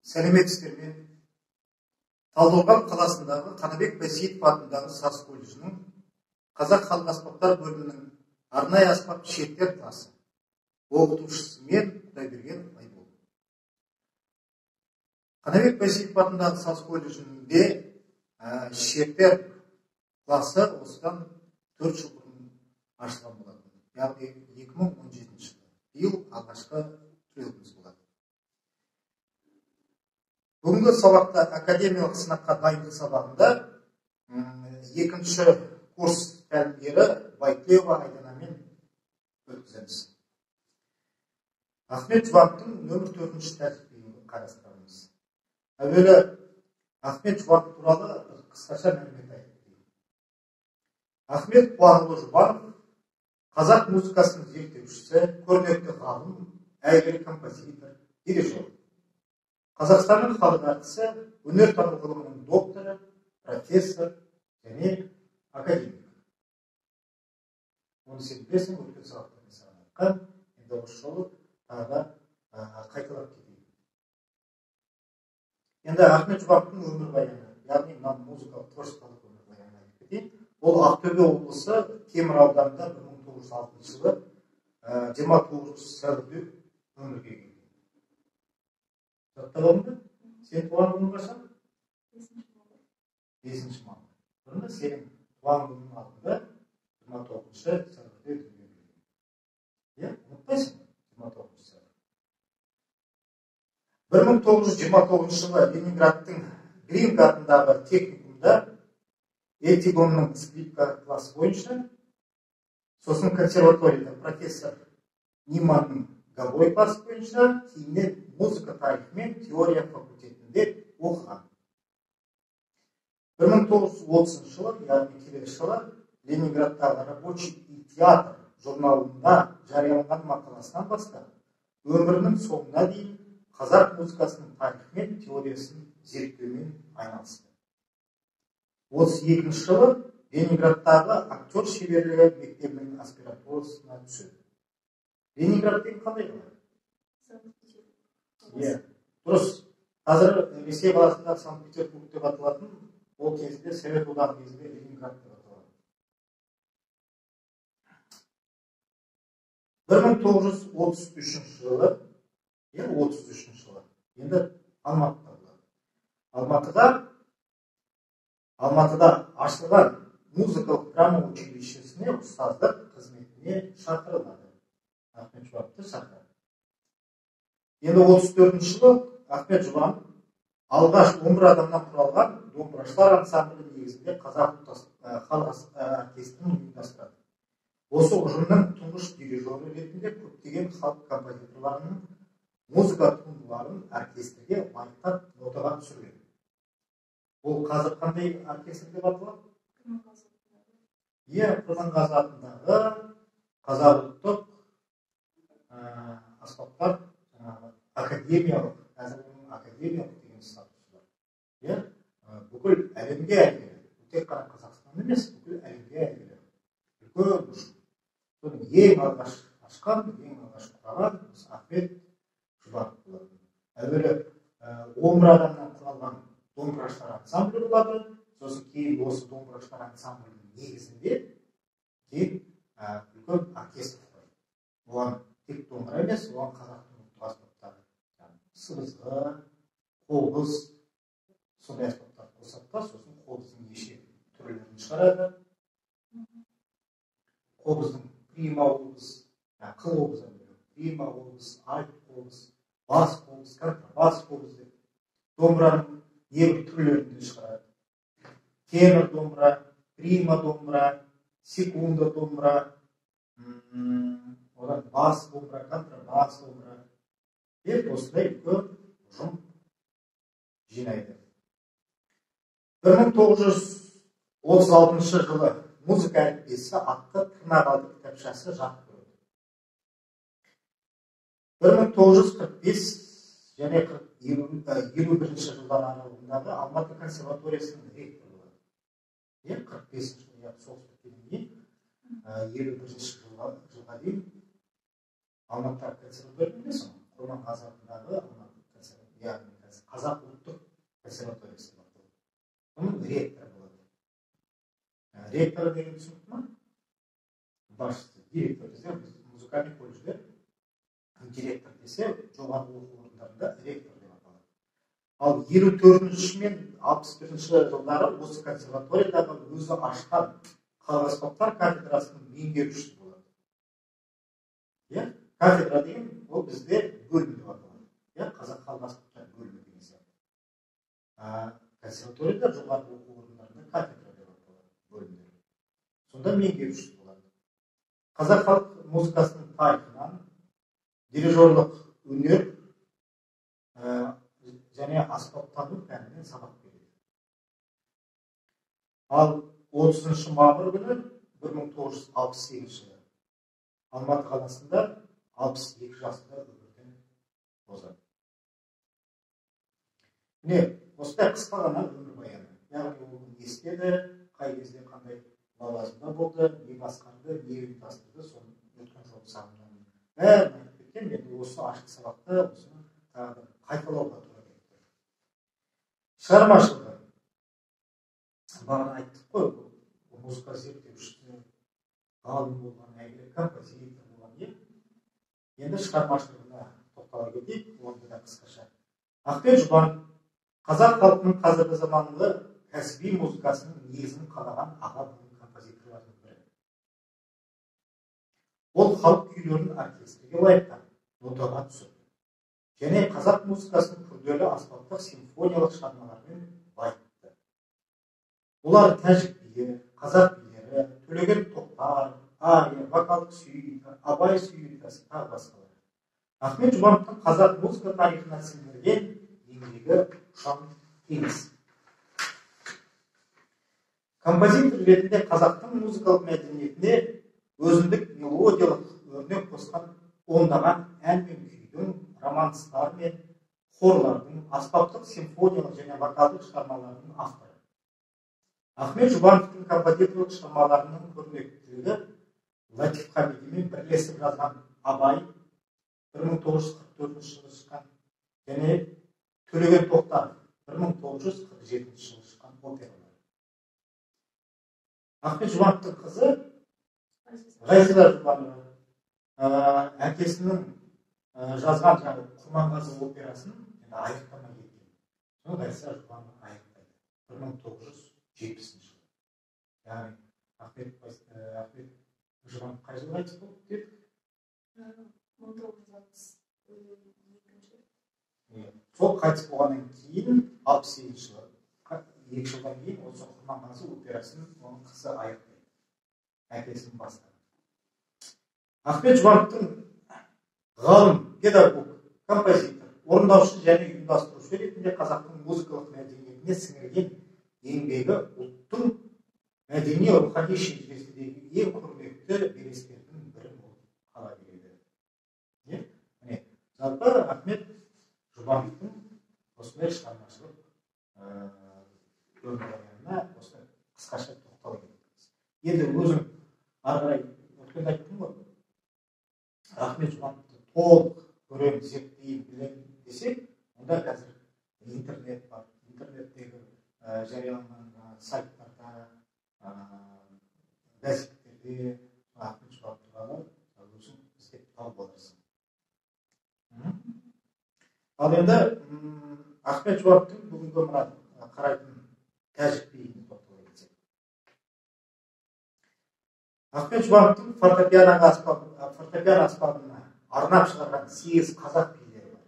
Сәлеметсіздер ме? Талдықорған қаласындағы Қанабек Байсейітов атындағы саз колледжінің қазақ халық аспаптар бөлімінің арнайы аспап шертер класы оқытушысы мен Құдайберген Айбол. Қанабек Байсейітов атындағы саз колледжінде шертер класы осыдан 4 жыл бұрын ашылған болатын. Яғни 2017 жылы. Биыл алғашқы түлегіміз болады. Бүгінгі сабақта академиялық сынаққа дайындық сабағында екінші курс тәлімгері Байтілеуова Айданамен өткіземіз. Ахмет Жұбановтың нөмір 4-ші тәртіпті қарастырамыз. Әуелі Ахмет Жұбанов туралы қысқаша мәлімет айтып. Ахмет Қуанұлы Жұбанов қазақ музыкасының зерттеушісі, көрнекті ғалым, әйгілі композитор, дирижер. Қазақстанның халық артисі, өнертану ғылымының докторы, профессор және академик. Оны сен білесің, өткен сабақтан саған айтқан, енді осы жолы тағы қайталап кетейін. Енді Ахмет Жұбановтың өмірбаяны, яғни музыкалық творчестволық өмірбаяны айтып кетейін. Ол Ақтөбе облысы Темір ауданында 1906 жылы 29 сәуірде өмірге келген. Жаттағанды, сен туған күнің қашан? 5 мамыр. Бұрында сенің туған күнің алдында 29 сәуірде дүниеге келген. Иә, ұмытпайсың 29 сәуір. 1929 жылы Ленинградтың Гринг атындағы техникумда Этигонның скрипка классы бойынша, сосын консерваторияда профессор Ниманның габой классы бойынша, кейіннен музыка тарихы мен теория факультетінде оқыған. 1930 жылы, яғни келесі жылы, Ленинградтағы рабочий театр журналында жарияланған мақаласынан бастап, өмірінің соңына дейін қазақ музыкасының тарихы мен теориясын зерттеумен айналысты. 32 жылы Ленинградтағы актер шеберлігі мектебінің аспиратурасына түседі. Ленинград деген қандай қала? Иә, дұрыс. Қазір Ресей қаласындағы Санкт-Петербург деп аталатын, ол кезінде Совет одағы кезінде Ленинград деп аталады. 1933 жылы, енді Алматыда ашылған музыкалық драма училищесіне ұстаздық қызметіне шақырылады. Ахмет Жұбановты шақырады. Енді 34 жылы Ахмет Жұбанов алғаш 11 адамнан құралған домбырашылар ансамблі негізінде қазақ халық оркестрін ұйымдастырады. Осы ұжымның тұңғыш дирижері ретінде көптеген халық композиторларының музыка туындыларын оркестрге лайықтап нотаға түсірген. Ол қазір қандай оркестр деп аталады? Иә, Құрманғазы атындағы қазақ ұлттық аспаптар академиялық, әзірдің академиялық деген статусы бар. Иә, бүкіл әлемге әйгілі. Тек қана Қазақстан емес, бүкіл әлемге әйгілі. Үлкен ұжым. Соның ең алғаш ашқан, ең алғаш құраған Ахмет Жұбанов болады. Әуелі 11 адамнан құралған домбырашылар ансамблі болады. Сосын кейін осы домбырашылар ансамблінің негізінде кейін үлкен оркестр бар. Оған тек домбыра емес, оған қазақтың ұлттық аспаптары, сыбызғы, қобыз, сондай аспаптар қосады да, сосын қобыздың неше түрлерін шығарады. Қобыздың прима қобыз, қыл қобыз, прима қобыз, альт қобыз, бас қобыз, контрабас қобыз деп домбыраның небір түрлерінде шығарады. Тенор домбыра, прима домбыра, секунда домбыра, одан бас домбыра, контрабас домбыра. Деп осындай үлкен ұжым жинайды. 1936 жылы музыка әліппесі атты тырнақалды кітапшасы жарық көрді. 1945 және 51 жылдар аралығындағы Алматы консерваториясының ректоры болады. 45 жылы соғыс біткеннен кейін 51 жылға дейін Алматы консерватория емес, Құрманғазы атындағы қазақ ұлттық консерваториясы деп аталады. Оның ректоры болады. Ректор деген түсінікті ма? Басшысы, директор десе, біз музыкальный колледжде директор десе, жоғарғы оқу орындарында ректор деп аталады. Ал 54-ші мен 61-ші жылдары осы консерваториядағы өзі ашқан халық аспаптар кафедрасының меңгерушісі болады. Кафедра деген ол бізде бөлім деп аталады. Қазақ халық аспаптар бөлімі деген сияқты. Консерваторияда жоғарғы оқу орындарында кафедра деп аталады бөлімдер. Сонда меңгерушісі болады. Қазақ халық музыкасының тарихынан дирижерлік өнер және аспаптану пәнінен сабақ береді. Ал 30 мамыр күні 1968 жылы Алматы қаласында 62 жасында өмірден озады. Міне, осындай қысқа ғана өмірбаяны. Яғни ол не істеді, қай кезде қандай лауазымда болды, не басқарды, не ұйымдастырды, соны өткен жолы сағынған. Бәрін айтып кеткен, енді осы ашық сабақта осыны қайталауға тура кетті. Шығармашылығы. Бағана айттық қой, музыка зерттеушісі, ғалым болған, әйгілі композитор болған. Енді шығармашылығына тоқтала кетейік, онда да қысқаша. Ахмет Жұбан қазақ халқының қазіргі заманғы кәсіби музыкасының негізін қалаған аға буын композиторлардың бірі. Ол халық күйлерін оркестрге лайықтап, нотаға түсірді. Және қазақ музыкасының күрделі аспаптық симфониялық шығармалармен байытты. Олар тәжік биі, қазақ билері, Төлеген Тоқтар, ария, вокалдық сюита, абай сюитасы, тағы басқалар. Ахмет Жұбановтың қазақ музыка тарихына сіңірген еңбегі ұшан теңіз. Композитор ретінде қазақтың музыкалық мәдениетіне өзіндік мелодиялық өрнек қосқан ондаған ән мен күйдің, романстар мен хорлардың, аспаптық симфониялық және вокалдық шығармаларының авторы. Ахмет Жұбановтың композиторлық шығармаларының көрнектілігі Латиф Хамидимен бірлесіп жазған Абай 1944 жылы шыққан және Төлеген Тоқтар 1947 жылы шыққан опералар. Ахмет Жұбановтың қызы Ғазиза Жұбанова әкесінің жазған Құрманғазы операсын аяқтамай кеткен. Соны Ғазиза Жұбанова аяқтайды 1970 жылы. Яғни Ахмет Жұбанов қай жылы қайтыс болды дедік? 1962. Сол қайтыс болғаннан кейін 68 жылы, 2 жылдан кейін осы Құрманғазы операсын оның қызы аяқтайды. Әкесінің бастығы. Ахмет Жұбановтың ғалым, педагог, композитор, орындаушы және ұйымдастырушы ретінде қазақтың музыкалық мәдениетіне сіңірген еңбегі ұлттың мәдени рухани шежіресіндегі ең көрнекті белестердің бірі болып қала береді. Міне, жалпы Ахмет Жұбановтың осындай шығармашылық өмірбаянына осы қысқаша тоқтала кетеміз. Енді өзім ары қарай өткенде айттым ғой, Ахмет Жұбановты толық көремін, зерттеймін, білемін десек, онда қазір интернет бар. Интернеттегі жарияланған сайттарда, газеттерде Ахмет Жұбанов туралы өзің іздеп тауып аласың. Ал енді Ахмет Жұбановтың бүгінгі мына қарайтын тәжік биіне тоқтала кетсек. Ахмет Жұбановтың фортепиано аспабына арнап шығарған 8 қазақ билері бар.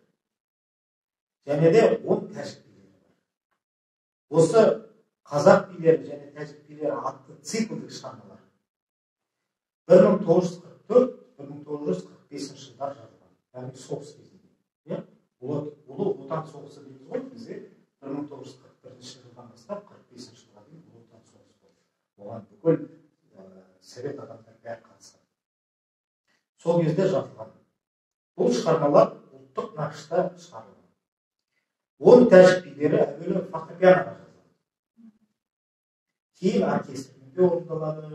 Және де 10 тәжік билері бар. Осы қазақ билері және тәжік билері атты циклдік шығармалар 1944-1945 жылдар жазылған. Яғни соғыс кезінде. Ұлы Отан соғысы дейміз ғой, бізде 1941 жылдан бастап 45 жылға дейін Ұлы Отан соғысы болды. Оған бүкіл совет адамдар бәрі қатысқан. Сол кезде жазылған. Бұл шығармалар ұлттық нақышта шығарылған. 10 тәжік билері әуелі фортепианоға жазылған. Кейін оркестрінде орындалады.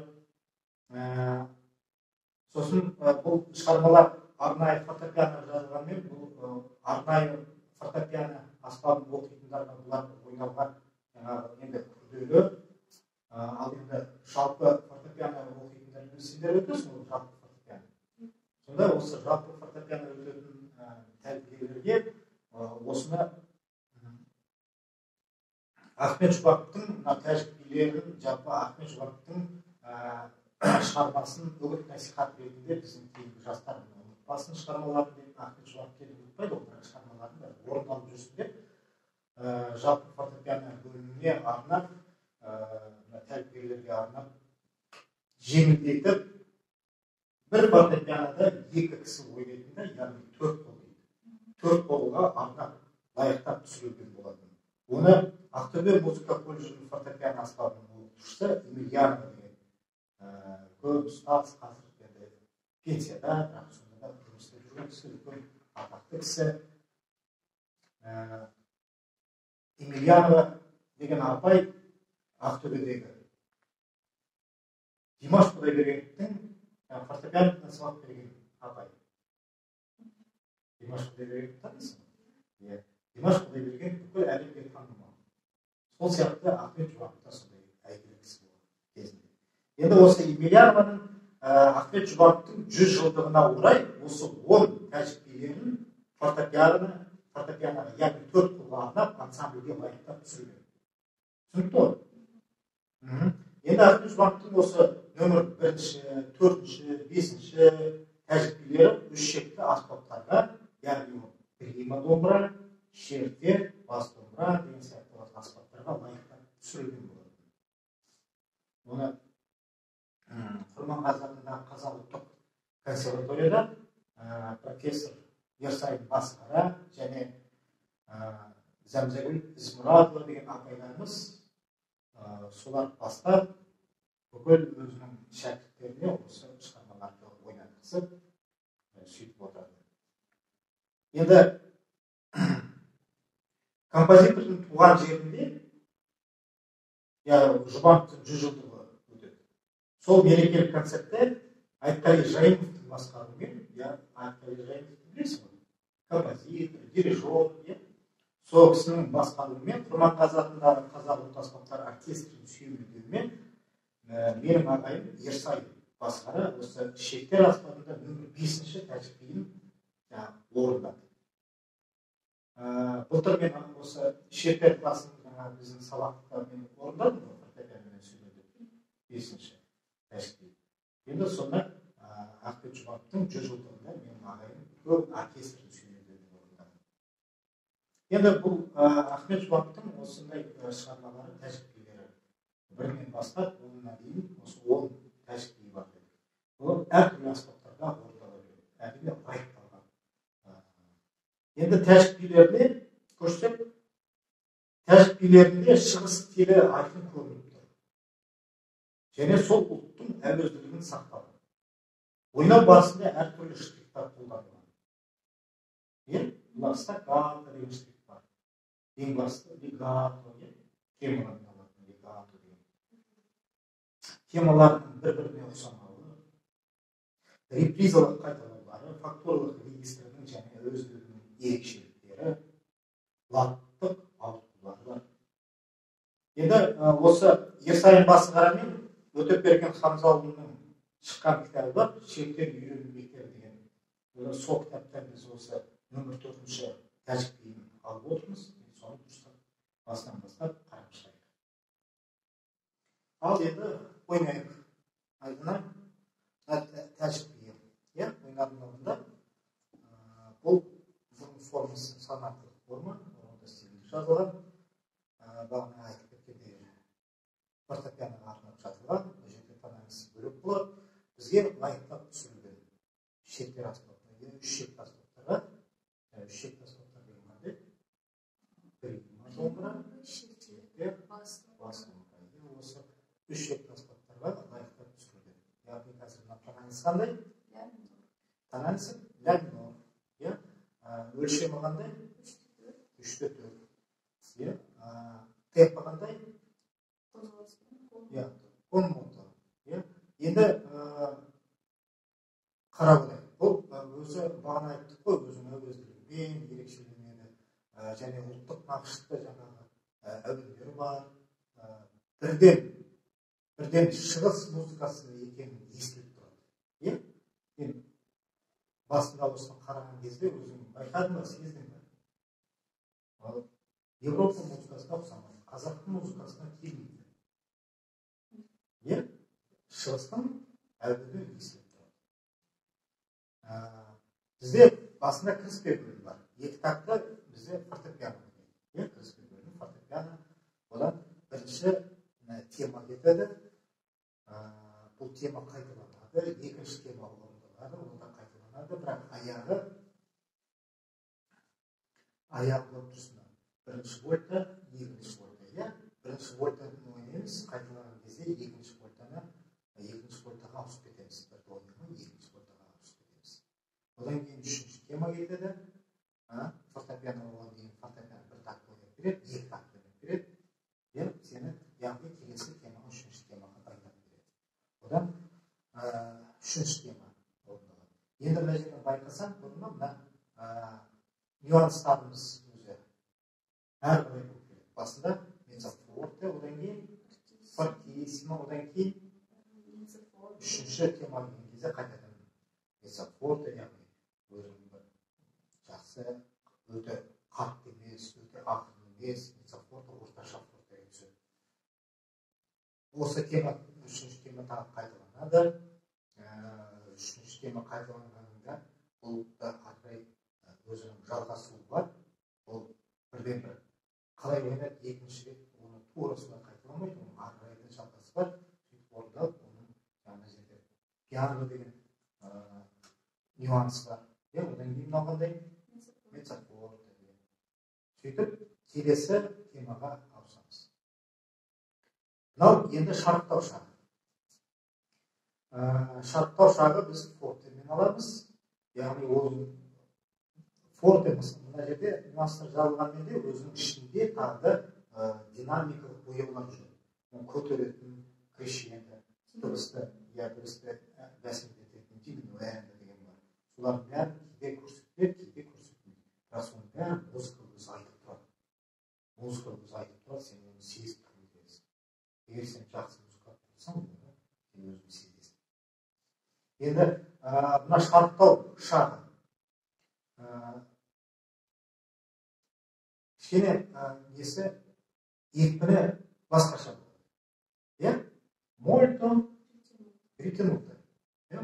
Сосын бұл шығармалар арнайы фортепианоға жазылғанмен, бұл арнайы фортепиано аспабын оқитындарға бұлар ойнауға жаңағы енді күрделі. Ал енді жалпы фортепиано оқитындар сендер өтесің ғой жалпы фортепиано. Сонда осы жалпы фортепиано өтетін тәлімгерлерге осыны Ахмет Жұбаковтың мына тәжік билерін, жалпы Ахмет Жұбаковтың шығармасын үгіт насихат ретінде біздің кейінгі жастар ұмытпасын шығармаларын деп Ахмет Жұбаков келіп ұмытпайды ол бірақ шығармаларын да орындалып жүрсін деп жалпы фортепиано бөліміне арнап тәлімгерлерге арнап жеңілдетіп бір фортепианода екі кісі ойнайтында яғни төрт қол дейді. Төрт қолға арнап лайықтап түсірілген болатын. Оны Ақтөбе музыка колледжінің фортепиано аспабының оқытушысы Емельянова деген көп ұстаз қазір пенсияда, бірақ сонда да жұмыс істеп жүрген кісі, үлкен атақты кісі. Емельянова деген апай Ақтөбедегі Димаш Құдайбергеновтің фортепианодан сабақ берген апай. Димаш Құдайбергенов танисың? Димаш Құдайбергенов бүкіл әлемге танымал. Сол сияқты Ахмет Жұбаков та сондай әйгілі кісі болған кезінде. Енді осы Емельянованың Ахмет Жұбаковтың 100 жылдығына орай осы 10 тәжік билерін фортепианоға яғни 4 қолға арнап ансамбльге лайықтап түсірген. Түсінікті ғой? Енді Ахмет Жұбаковтың осы нөмір 1-ші, 4-ші, 5-ші тәжік билері 3 шекті аспаптарға, яғни прима домбыра, шертер, бас домбыра деген сияқты аспаптарға лайықтап түсірілген болады. Оны Құрманғазы атындағы Қазақ ұлттық консерваторияда профессор Ерсайын Басқара және Зәмзәгүл Ізмұратова деген апайларымыз солар бастап бүкіл өзінің шәкірттеріне осы шығармаларды ойнатқызып сөйтіп отырады. Енді композитордың туған жерінде Жұбаковтың 100 жылдығы өтеді. Сол мерекелік концертте Айтқали Жайымовтың басқаруымен, Айтқали Жайымовты білесің ғой, композитор, дирижер, сол кісінің басқаруымен Құрманғазы атындағы Қазақ ұлттық аспаптар оркестрінің сүйемелдеуімен менің ағайым Ерсай Басқара осы шектер аспабында нөмір 5-ші тәжік биін орындады. Былтыр мен осы шектер класын біздің сабақтармен орындадым ғой, фортепианомен сөйледім, 5-ші тәжік би. Енді сонда Ахмет Жұбаковтың 100 жылдығында менің ағайым көп оркестрдің сөйледім орындадым. Енді бұл Ахмет Жұбаковтың осындай шығармалары тәжік билері бірінен бастап онына дейін осы 10 тәжік би бар еді. Ол әртүрлі аспаптарға орындала береді, әрине лайықталған. Енді тәжік билеріне көрсек, тәжік билерінде шығыс стилі айқын көрініп тұр. Және сол ұлттың әуезділігін сақталды. Ойнау барысында әртүрлі штрихтар қолданылған. Бұлар стаккато деген штрих бар. Ең басты легато, темалармен алатын легато деген. Темалардың бір-біріне ұқсамауы, репризалық қайталаулары, факторлық регистрінің және әуезділігінің ерекшеліктері, латтық ауытқулары бар. Енді осы Ерсайын Басқарамен Өтепберген Хамзаұлының шыққан кітабы бар, шектен үйрену мектебі деген. Сол кітаптан біз осы нөмір 4-ші тәжік биін алып отырмыз. Соны дұрыстап басынан бастап қарап шығайық. Ал енді ойнайық. Айдына тәжік биі. Ойнардың алдында бұл формасы санаттық форма, онда стилінде жазылған. Бағана айтып кеткендей фортепианоға арнап жазылған, бұл жерде тональность бөлек болады. Бізге лайықтап түсірілген шектер аспаптар, 3 шекті аспаптарға, 3 шекті аспаптар деген қандай? Прима домбыра, шертер, бас домбыра. Осы 3 шекті аспаптарға лайықтап түсірілген. Яғни қазір тональность қандай? Тональность ля минор. Өлшемі қандай? 3/4. Темпі қандай? Кон мотор. Енді қарап отырайық. Бұл өзі бағана айттық қой, өзінің әуезділігімен ерекшеленеді. және ұлттық нақышты жаңағы әуендер бар. Бірден шығыс музыкасы екенін естіліп тұрады. Иә? Мен басында осыны қараған кезде өзім байқадым ба, сездім бе? Европа музыкасына ұқсамайды, қазақтың музыкасына келмейді. Иә? Шығыстың әуені естіліп тұрады. Бізде басында кіріспе бөлім бар. Екі тапта бізде фортепиано. Иә, кіріспе бөлім фортепиано. Одан бірінші тема кетеді. Бұл тема қайталанады. Екінші тема орындалады, онда қайталанады. Бірақ аяғы болып тұрсын. Бірінші вольта, екінші вольта. Иә, бірінші вольтаны ойнаймыз, қайталаған кезде екінші вольтаға ауысып кетеміз. Бірді ойнаймын, екінші вольтаға ауысып кетеміз. Одан кейін үшінші тема кетеді. Фортепиано болған кейін фортепиано бір такт ойнап береді, екі такт ойнап береді. Сені яғни келесі тема үшінші темаға дайындап береді. Одан үшінші тема орындалады. Енді мына жерден байқасаң, мына нюанстарымыз өзі әрқалай болып келеді. Басында меццофорте, одан кейін фортиссимо, одан кейін үшінші тема келген кезде қайтадан меццофорте, яғни өзінің бір жақсы, өте қатты емес, өте ақын емес, меццофорте, орташа фортеге түседі. Осы тема, үшінші тема тағы қайталанады. Үшінші тема қайталанғанында бұл да қарай өзінің жалғасуы бар. Ол бірден бір қалай ойнайды, екінші рет оны тура солай қайталамайды, оның арқайда жалғасы бар. Сөйтіп орындалып, оның жаңа жерде пиано деген нюансы бар. Одан кейін мынау қандай? Меццофорте. Сөйтіп келесі темаға ауысамыз. Мынау енді шарықтау шағы. Шарықтау шағы біз фортемен аламыз. Яғни ол форте мына жерде нюанстар жазылғанмен де өзінің ішінде тағы да динамикалық бояулар жүреді. Көтеретін, крещендо, дыбысты бәсеңдететін, диминуэнді деген бар. Солардың бәрін кейде көрсетпейді, кейде көрсетпейді. Бірақ соның бәрін музыка өзі айтып тұрады. Музыка өзі айтып тұрады, сен оны сезіп тұрмайсың. Егер сен жақсы музыка болсаң, сен өзің сезесің. Енді мына шарықтау шағы. Кішкене несі екпіні басқаша болады. Мольто ритенуто.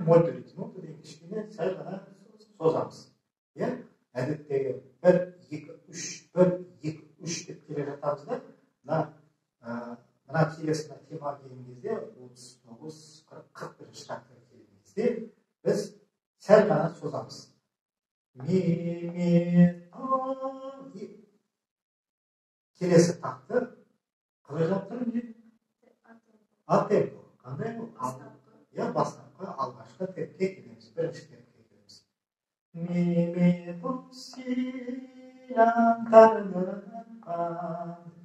Мольто ритенуто деген кішкене сәл ғана созамыз. Әдеттегі 1, 2, 3 деп келе жатамыз да, мына келесіне тема келген кезде 39-41 тактқа келген кезде біз сәл ғана созамыз. Келесі тақты қалай жаттырып дейді? А-темпо. Қандай бұл? Бастапқы алғашқы темпке келеміз. Бірінші темпке келеміз.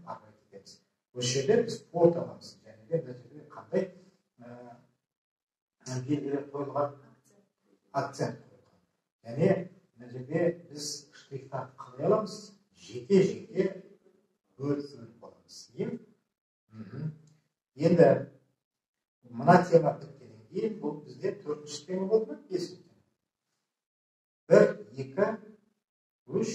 Арқай кетеміз. Осы жерде біз форт аламыз. Және де мына жерде қандай белгілер қойылған акцент қойылған. Және мына жерде біз штрихтарды қалай аламыз? Жеке бөліп аламыз. Енді мына тема біткеннен кейін бұл бізде төртінші тема болды ма? Бесінші тема. 1, 2, 3.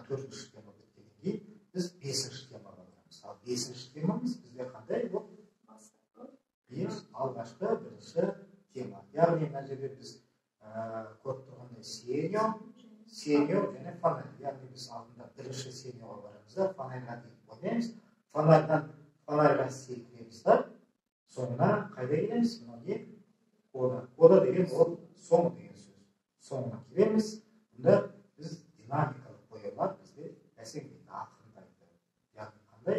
Төртінші тема біткеннен кейін біз бесінші темаға барамыз. Ал бесінші темамыз бізде қандай бұл? Алғашқы бірінші тема. Яғни мына жерде біз көріп тұрғандай сеньо және фонарь. Яғни біз алдында бірінші сеньоға барамыз да, фонарьға дейін ойнаймыз. Фонарьға секіреміз да, соңына қайда келеміз? Кода деген ол соңы деген сөз. Соңына келеміз. Бұнда біз динамикалық бояулар бізде бәсеңдейді, ақырындайды. Яғни қандай?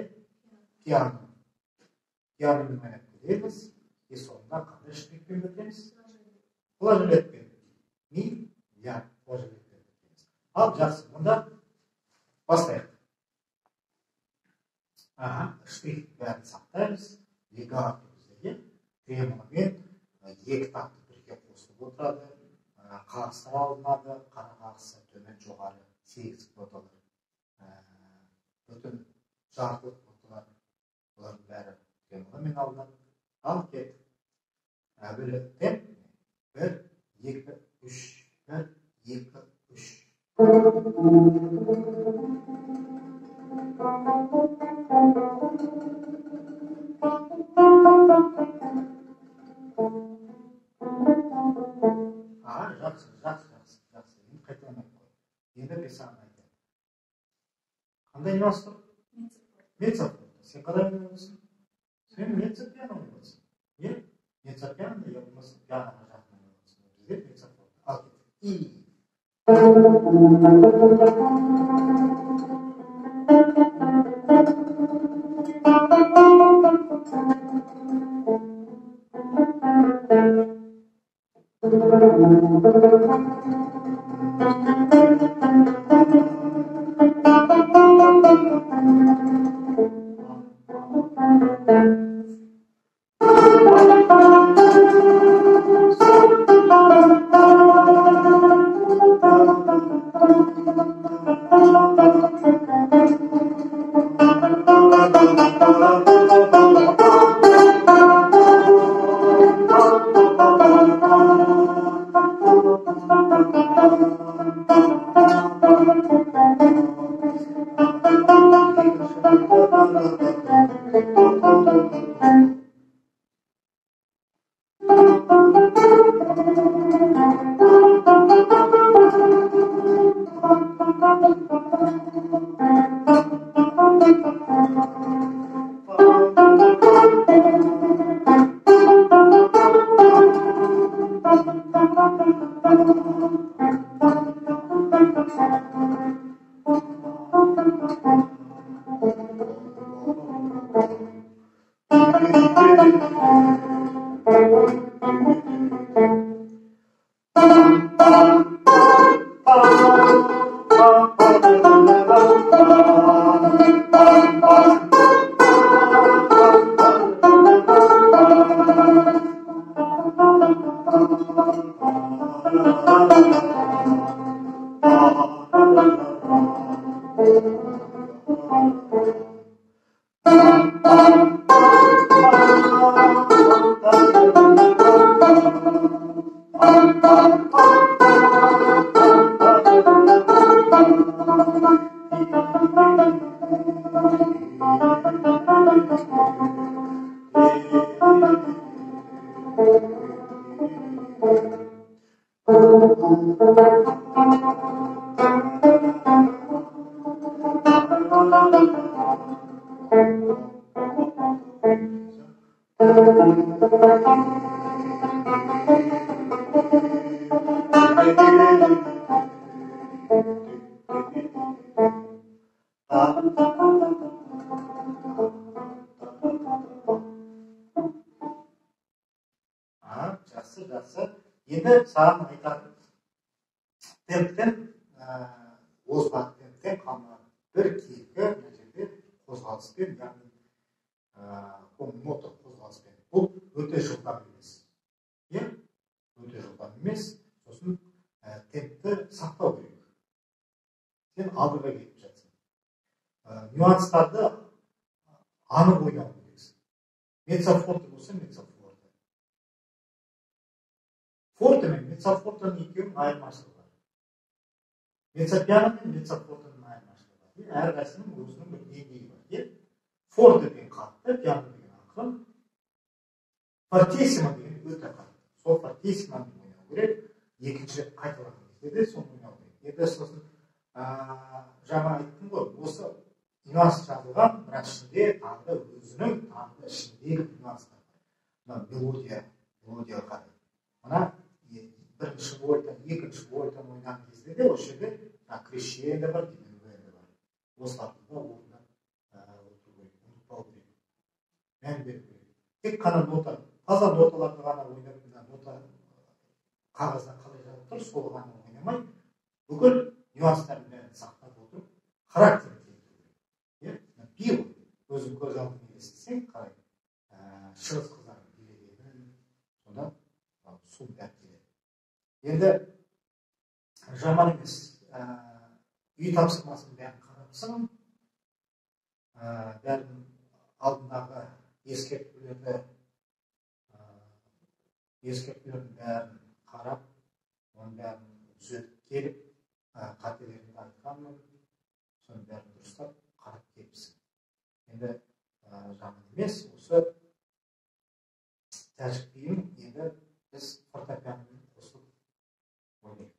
Пианомен ойнап келеміз. Соңында қандай штрихпен бітіреміз? Флажолетпен. Флажолетпен бітіреміз. Ал жақсы, мұнда бастайық. Штрих бәрін сақтаймыз. Легато біздерге тремолмен екі тақты бірге қосылып отырады. Қағыстар алынады, қара қағысы төмен жоғары сегіз ноталар, бүтін жартылық ноталар, олардың бәрі темамен алынады. Ал кет. Әбілі темп 1, 2, 3, 1, 2, 3. Жақсы. Енді қайталамай қой. Енді бесағын айтайын. Қандай нюанс тұр? Меццо-форте. Сен қандай ойнайсың? Сен меццо-пиано ойнайсың. Не? Меццо-пиано, я болмаса пианоға жақын ойнайсың. Бізде меццо-форте. Ал кет. И. Жақсы. Енді саған айтатын темптен озбақ темптен қалма бір кейкі мына жерде қозғалыспен, яғни нота қозғалыспен. Бұл өте жылдам емес. Өте жылдам емес. Сосын темпті сақтау керек. Сен алдыға кетіп жатсың. Нюанстарды анық ойнау керексің. Меццо-форте болса меццо-форте. Форте мен меццо-фортенің екеуінің айырмашылығы бар. Меццо-пиано мен меццо-фортенің айырмашылығы бар. Әрқайсының өзінің бір деңгейі бар. Форте деген қатты, пиано деген ақырын. Фортиссимо деген өте қатты. Сол фортиссимоны ойнау керек. Екінші рет қайталаған кезде де соны ойнау керек. Енді сосын жаңа айттым ғой, осы нюанс жазылған, бірақ ішінде тағы да өзінің тағы да ішіндегі нюанстар бар. Мелодия қарай. Мына бірінші вольтан, екінші вольтан ойнаған кезде де осы жерде крещендо бар, диминуэндо бар. Осыларды да орындап ұмытпау керек. Мән беру керек. Тек қана нота, таза ноталарды ғана ойнап, нота қағазда қалай жазып тұр, сол ғана ойнамай, бүкіл нюанстарын бәрін сақтап отырып, характерін келтіру керек. Би ғой, өзің көз алдыңа елестесең, қарай шығыс қыздардың билегенін, содан сум бәрі келеді. Енді жаман емес. үй тапсырмасын бәрін қарапсың, бәрін алдындағы ескертулердің бәрін қарап, оның бәрін түзетіп келіп, қателеріңді айтқанмын, соның бәрін дұрыстап қарап келіпсің. Енді жаман емес, осы тәжік биін енді біз фортепианомен қосып ойнайық.